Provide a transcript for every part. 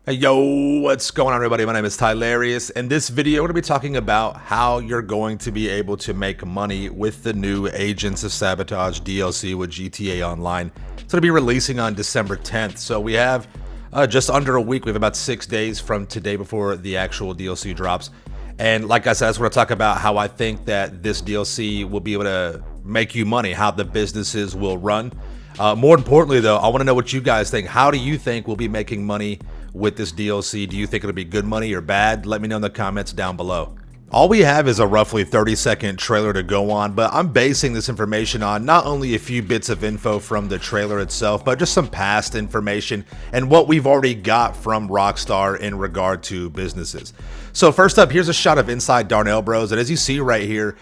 Hey, yo, what's going on, everybody? My name is Tylarious. In this video, we're going to be talking about how you're going to be able to make money with the new Agents of Sabotage DLC with GTA Online. It's going to be releasing on December 10th, so we have just under a week. We have about 6 days from today before the actual DLC drops. And like I said, I just want to talk about how I think that this DLC will be able to make you money, how the businesses will run. More importantly, though, I want to know what you guys think. How do you think we'll be making money with this DLC? Do you think it'll be good money or bad? Let me know in the comments down below. All we have is a roughly 30-second trailer to go on, but I'm basing this information on not only a few bits of info from the trailer itself, but just some past information and what we've already got from Rockstar in regard to businesses. So first up, here's a shot of inside Darnell Bros, and as you see right here,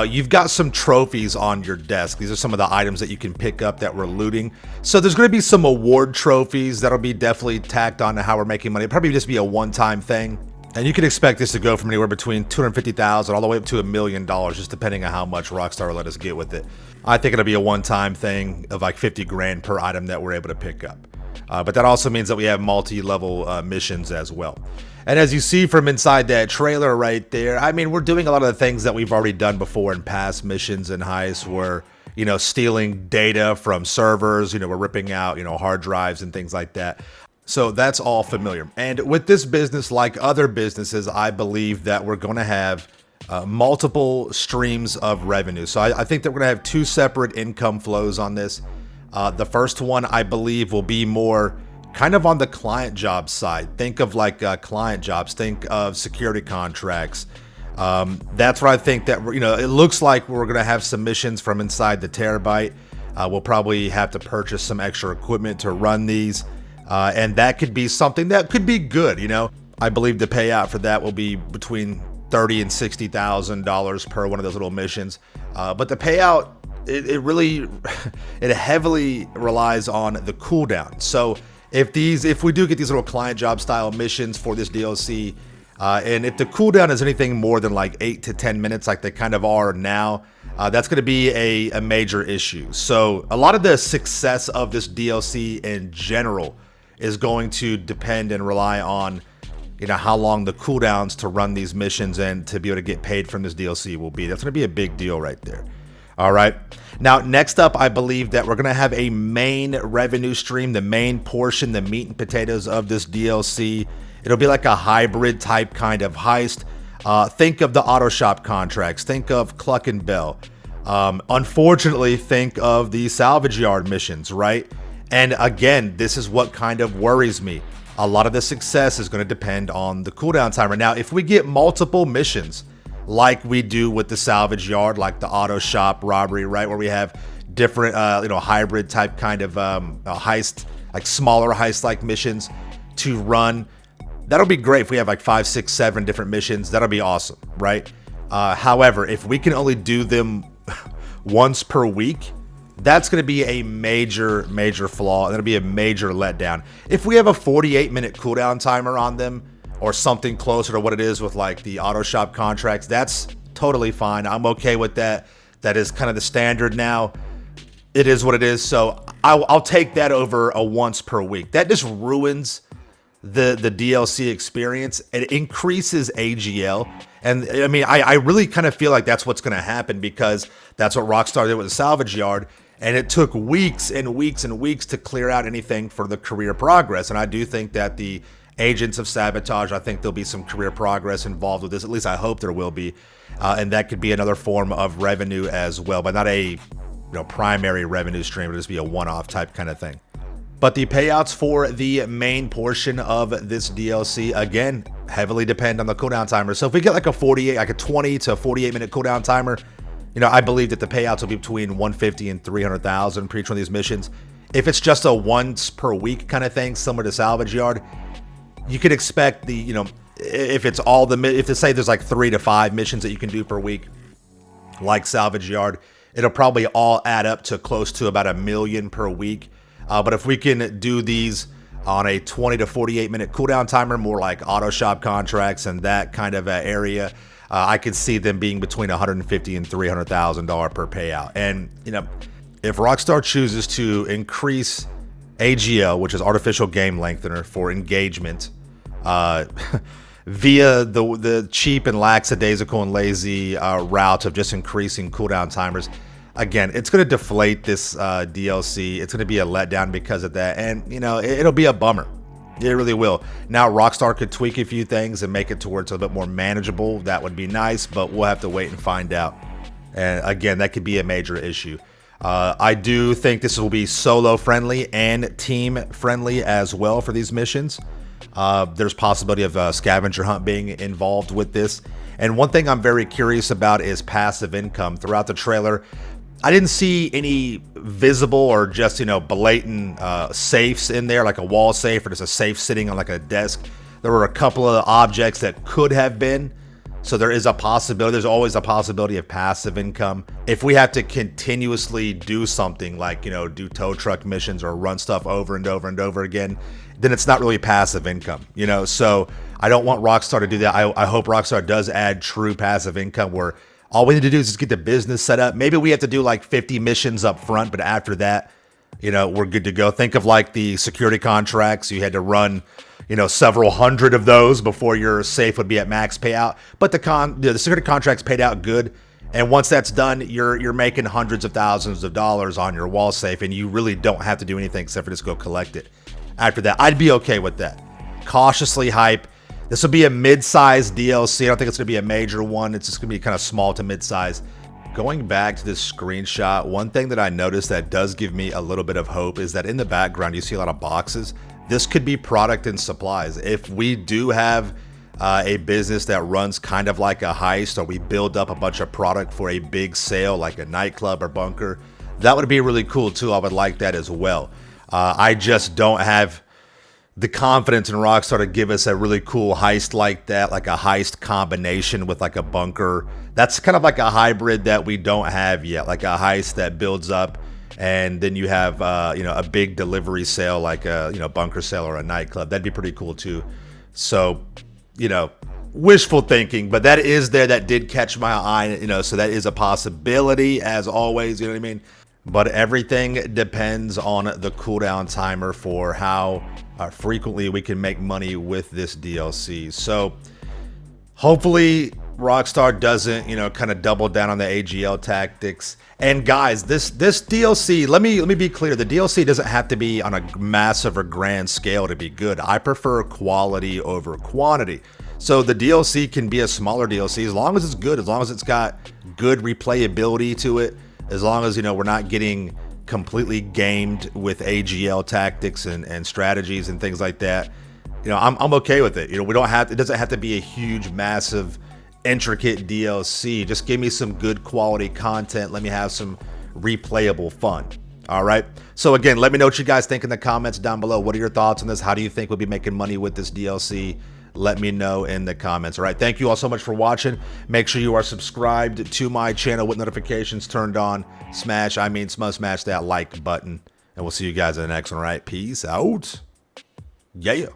you've got some trophies on your desk. These are some of the items that you can pick up that we're looting. So there's going to be some award trophies that'll be definitely tacked on to how we're making money. It'll probably just be a one-time thing. And you can expect this to go from anywhere between $250,000 all the way up to $1 million, just depending on how much Rockstar will let us get with it. I think it'll be a one-time thing of like 50 grand per item that we're able to pick up. But that also means that we have multi-level missions as well. And as you see from inside that trailer right there, I mean, we're doing a lot of the things that we've already done before in past missions and heists. We're, stealing data from servers, we're ripping out, hard drives and things like that. So that's all familiar. And with this business, like other businesses, I believe that we're going to have multiple streams of revenue. So I think that we're going to have two separate income flows on this. The first one, I believe, will be more kind of on the client job side. Think of like client jobs. Think of security contracts. That's what I think that, it looks like we're going to have some missions from inside the Terabyte. We'll probably have to purchase some extra equipment to run these. And that could be something that could be good. I believe the payout for that will be between $30,000 and $60,000 per one of those little missions. But the payout, it really, it heavily relies on the cooldown. So if we do get these little client job style missions for this DLC, and if the cooldown is anything more than like 8 to 10 minutes, like they kind of are now, that's going to be a major issue. So a lot of the success of this DLC in general is going to depend and rely on, how long the cooldowns to run these missions and to be able to get paid from this DLC will be. That's going to be a big deal right there. All right. Now, next up, I believe that we're going to have a main revenue stream, the main portion, the meat and potatoes of this DLC. It'll be like a hybrid type kind of heist. Think of the auto shop contracts. Think of Cluck and Bell. Unfortunately, think of the salvage yard missions, right? And again, this is what kind of worries me. A lot of the success is going to depend on the cooldown timer. Now, if we get multiple missions, like we do with the salvage yard, like the auto shop robbery, right, where we have different, hybrid type kind of heist, like smaller heist-like missions to run, that'll be great. If we have like 5, 6, 7 different missions, that'll be awesome, right? However, if we can only do them once per week, that's going to be a major flaw, and it'll be a major letdown. If we have a 48-minute cooldown timer on them, or something closer to what it is with like the auto shop contracts, that's totally fine. I'm okay with that. That is kind of the standard now. It is what it is. So I'll take that over a once per week. That just ruins the DLC experience. It increases AGL. And I mean, I really kind of feel like that's what's going to happen, because that's what Rockstar did with the salvage yard. And it took weeks and weeks and weeks to clear out anything for the career progress. And I do think that the Agents of Sabotage, I think there'll be some career progress involved with this. At least I hope there will be. And that could be another form of revenue as well, but not a primary revenue stream. It'll just be a one-off type kind of thing. But the payouts for the main portion of this DLC, again, heavily depend on the cooldown timer. So if we get like a 20 to 48 minute cooldown timer, I believe that the payouts will be between $150,000 and $300,000 for each one of these missions. If it's just a once per week kind of thing, similar to salvage yard, you could expect if it's if they say there's like 3 to 5 missions that you can do per week, like salvage yard, it'll probably all add up to close to about $1 million per week. But if we can do these on a 20 to 48 minute cooldown timer, more like auto shop contracts and that kind of area, I could see them being between $150,000 and $300,000 per payout. And if Rockstar chooses to increase AGL, which is artificial game lengthener, for engagement, via the cheap and lackadaisical and lazy route of just increasing cooldown timers. Again, it's going to deflate this DLC. It's going to be a letdown because of that, and you know it'll be a bummer. It really will. Now Rockstar could tweak a few things and make it to where it's a bit more manageable. That would be nice, but we'll have to wait and find out. And again, that could be a major issue. I do think this will be solo friendly and team friendly as well for these missions. There's possibility of a scavenger hunt being involved with this. And one thing I'm very curious about is passive income. Throughout the trailer, I didn't see any visible or just, you know, blatant safes in there, like a wall safe or just a safe sitting on like a desk. There were a couple of objects that could have been. So there is a possibility, there's always a possibility of passive income. If we have to continuously do something like, you know, do tow truck missions or run stuff over and over and over again, then it's not really passive income, you know? So I don't want Rockstar to do that. I hope Rockstar does add true passive income where all we need to do is just get the business set up. Maybe we have to do like 50 missions up front, but after that, you know, we're good to go. Think of like the security contracts. You had to run, you know, several hundred of those before your safe would be at max payout. But the security contracts paid out good. And once that's done, you're making hundreds of thousands of dollars on your wall safe, and you really don't have to do anything except for just go collect it. After that, I'd be okay with that. Cautiously hype. This will be a mid-sized DLC. I don't think it's going to be a major one. It's just going to be kind of small to mid-size. Going back to this screenshot, one thing that I noticed that does give me a little bit of hope is that in the background, you see a lot of boxes. This could be product and supplies. If we do have a business that runs kind of like a heist, or we build up a bunch of product for a big sale, like a nightclub or bunker, that would be really cool too. I would like that as well. I just don't have the confidence in Rockstar to give us a really cool heist like that, like a heist combination with like a bunker. That's kind of like a hybrid that we don't have yet, like a heist that builds up and then you have, you know, a big delivery sale like a, you know, bunker sale or a nightclub. That'd be pretty cool too. So, you know, wishful thinking, but that is there. That did catch my eye, you know, so that is a possibility as always, you know what I mean? But everything depends on the cooldown timer for how frequently we can make money with this DLC. So hopefully Rockstar doesn't, you know, kind of double down on the AGL tactics. And guys, this DLC, let me be clear, the DLC doesn't have to be on a massive or grand scale to be good. I prefer quality over quantity. So the DLC can be a smaller DLC as long as it's good, as long as it's got good replayability to it. As long as, you know, we're not getting completely gamed with AGL tactics and strategies and things like that, you know, I'm okay with it. You know, we don't have, it doesn't have to be a huge, massive, intricate DLC. Just give me some good quality content. Let me have some replayable fun. All right. So again, let me know what you guys think in the comments down below. What are your thoughts on this? How do you think we'll be making money with this DLC? Let me know in the comments. All right. Thank you all so much for watching. Make sure you are subscribed to my channel with notifications turned on. Smash that like button. And we'll see you guys in the next one. All right. Peace out. Yeah.